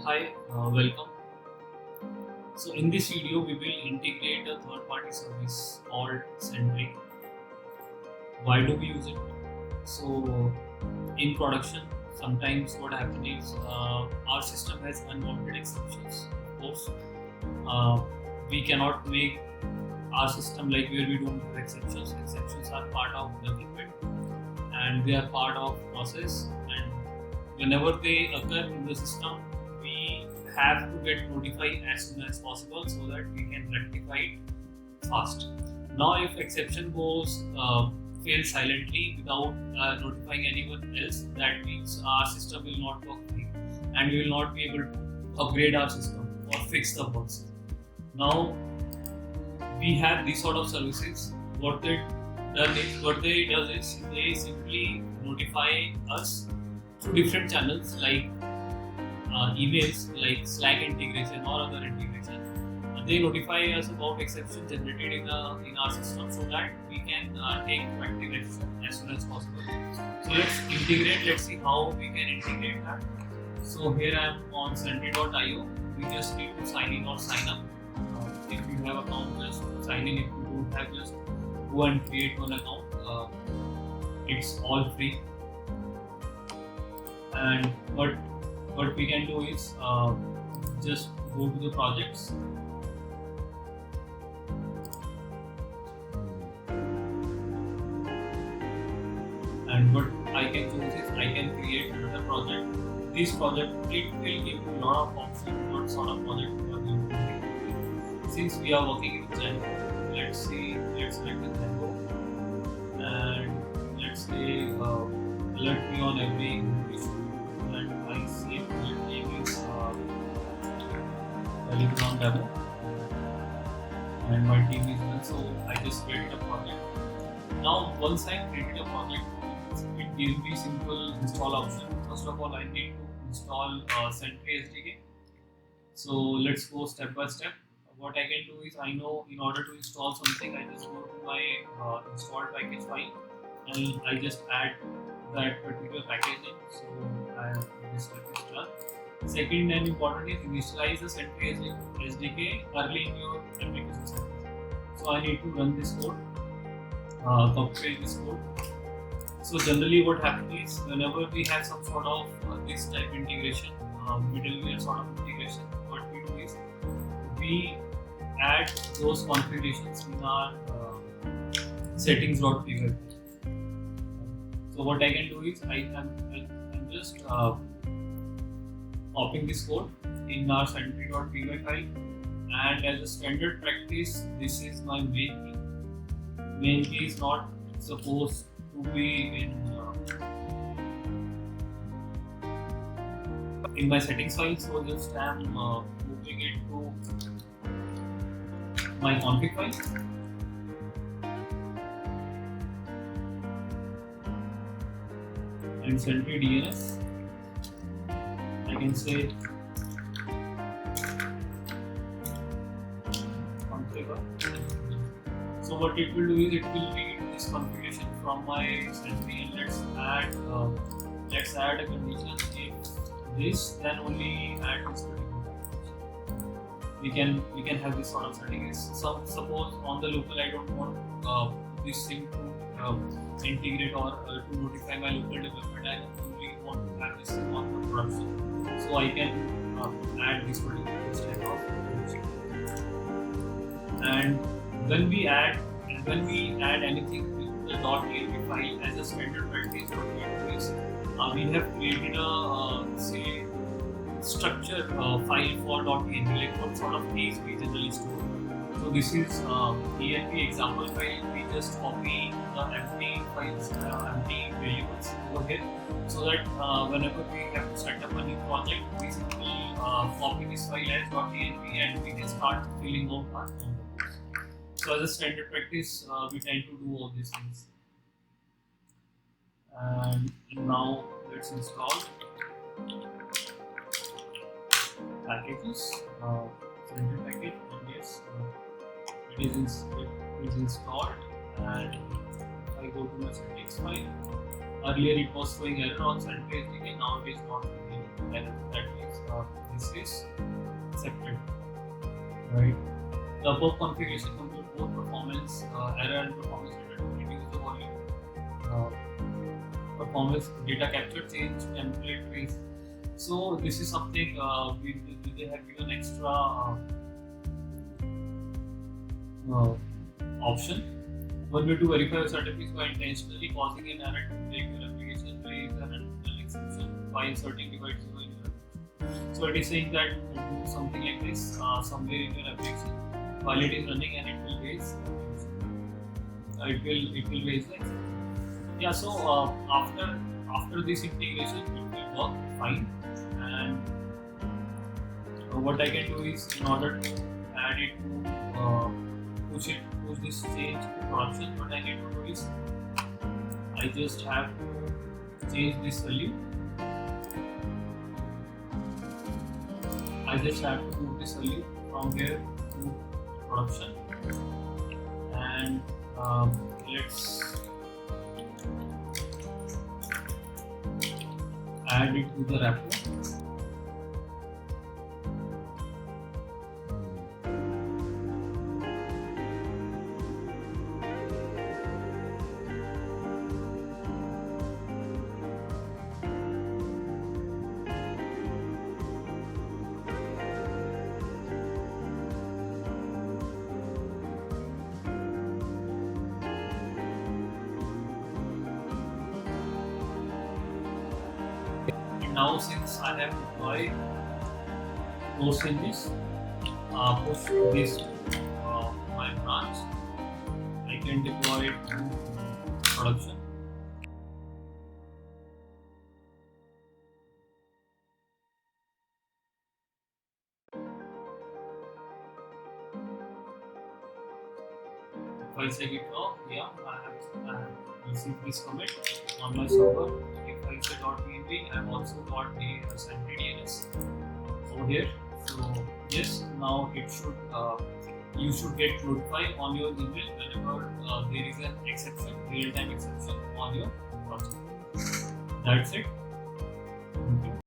Hi, welcome. So in this video, we will integrate a third-party service called Sentry. Why do we use it? So in production, sometimes what happens is our system has unwanted exceptions. Of course, uh, we cannot make our system like where we don't have exceptions. Exceptions are part of development and they are part of process. And whenever they occur in the system, we have to get notified as soon as possible so that we can rectify it fast. Now, if exception goes fail silently without notifying anyone else, that means our system will not work right, and we will not be able to upgrade our system or fix the bugs. Now, we have these sort of services. What they does is they simply notify us through different channels like emails, like Slack integration or other integration. They notify us about exceptions generated in our system so that we can take proactive action as soon as possible. So let's integrate. Let's see how we can integrate that. So here I am on Sentry.io. We just need to sign in or sign up. If you have account, just sign in. If you don't have, just go and create one account. It's all free. And what we can do is just go to the projects. And what I can choose is I can create another project. This project, it will give you a lot of options what sort of project you are going to make. Since we are working in Django, let's select the Django and let's say alert me on every issue, and I say project name is Telegram demo and my team is done. So I just created a project. Now once I created a project, it gives me simple install option. First of all, I need to install Sentry SDK. So let's go step by step. What I can do is, I know in order to install something, I just go to my installed package file and I just add that particular package in. So I have this step is done. Second and important is initialize the Sentry SDK early in your application service. So I need to run this code, copy this code. So generally what happens is, whenever we have some sort of this type integration, middleware sort of integration, what we do is we add those configurations in our settings.py. So what I can do is I'm just copying this code in our Sentry.py file, and as a standard practice, this is my main key. Main key is not supposed to be in my settings file, so just I'm moving it to my config file. And Sentry DNS, I can say configure. So what it will do is it will read this configuration from my Sentry, and let's add a condition. If this, then only add this particular configuration. We can have this sort of settings. So suppose on the local I don't want this thing to integrate or to notify my local development. I only want to have this on the production. So I can add this particular type of configuration. And when we add anything with the .env file as a standard practice, what we do is we have created a say structure file for .env, like what sort of keys we generally store. So this is env example file. We just copy the empty files, empty variables over here, so that whenever we have to set up a new project, we simply copy this file as .env and we can start filling out our own. So as a standard practice, we tend to do all these things. And now let's install packages, Sentry package, and yes, it is installed. And if I go to my settings file, earlier it was showing error on Sentry SDK, now it is not showing error. That means this is accepted, right? The above configuration compute both performance error and performance data to reduce the volume. Performance data capture change template trace. So this is something they have given extra option. One way to verify your certificates by intentionally causing an error to break your application, raise an internal exception by inserting device zero in your application. So it is saying that do something like this somewhere in your application while it is running, and it will raise the exception. Yeah. So after this integration, it will work fine. And what I can do is, in order to add it to push this change to production, what I need to do is I just have to change this value. I just have to move this value from here to production, and let's add it to the wrapper. Now, since I have deployed those changes, push this my branch, I can deploy it to production. If I check it out, yeah, I have received this commit on my server. If I say .png, I have also got the sentry DNS over here. So yes, now it should you should get notified on your email whenever there is an exception, real-time exception on your project. That's it. Thank you.